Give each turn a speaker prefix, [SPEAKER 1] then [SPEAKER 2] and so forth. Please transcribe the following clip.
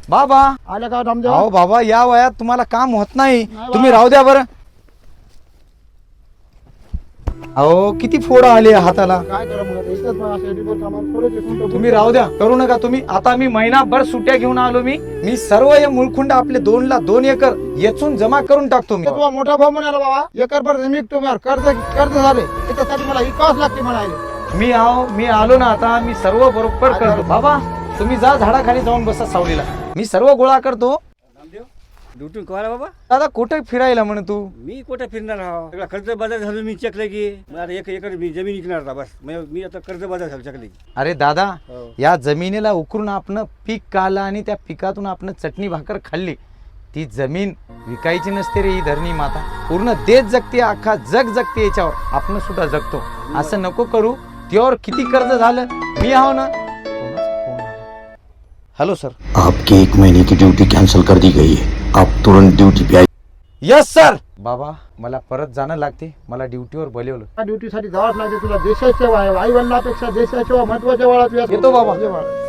[SPEAKER 1] बाबा
[SPEAKER 2] आले का रामदेव?
[SPEAKER 1] अहो बाबा या वयात तुम्हाला काम होत नाही,
[SPEAKER 2] नाही
[SPEAKER 1] तुम्ही
[SPEAKER 2] बाबा.
[SPEAKER 1] राहू द्या बरं. अहो किती फोड आले हाताला.
[SPEAKER 2] काय करा मग आता? इथंच बघा, शेतीवर कामाला थोडं तिथून तो
[SPEAKER 1] तुम्ही राहू द्या, करू नका तुम्ही. आता मी महिनाभर सुट्ट्या घेऊन आलो. मी सर्व हे मुळखुंड आपले 2 एकर येचून जमा करून टाकतो मी.
[SPEAKER 2] तुझा मोठा भाऊ म्हणाला बाबा एकरभर जमीन तुम्ही कर्ज झाले त्याच्यासाठी मला विकास लागते म्हणाले.
[SPEAKER 1] मी आलो ना आता, मी सर्व बरोबर करतो. बाबा तुम्ही जा झाडाखाली जाऊन बसा सावलीला, मी सर्व गोळा करतो.
[SPEAKER 3] ड्युटी कळा बाबा.
[SPEAKER 1] दादा कुठे फिरायला म्हणे तू?
[SPEAKER 3] मी कुठे फिरणार आहो, सगळा कर्ज बाजार झालो मी चकले की. मग आता 1 एकर मी जमीन विकणार होता बस. मी आता कर्ज बाजार झालो चकले की.
[SPEAKER 1] अरे दादा
[SPEAKER 3] हो.
[SPEAKER 1] या जमिनीला उकरून आपण पीक काढलं आणि त्या पिकातून आपण चटणी भाकर खाल्ली. ती जमीन विकायची नसते रे. ही धरणी माता पूर्ण देश जगते, अख्खा जग जगते याच्यावर, आपण सुद्धा जगतो. असं नको करू. त्यावर किती कर्ज झालं. मी आहो ना. Hello sir.
[SPEAKER 4] आपकी 1 महीने की ड्यूटी कैंसिल कर दी गई है, आप तुरंत ड्यूटी पे आइए.
[SPEAKER 1] Yes sir. बाबा मला परत जाणं लागते, मला ड्युटीवर बोलवलं.
[SPEAKER 2] ड्युटीसाठी जावंच लागते तुला. देशाची सेवा आहे, आई वडिलांपेक्षा देशाची सेवा महत्वाच्या वेळात
[SPEAKER 1] येतो बाबा.
[SPEAKER 2] ये बाळा.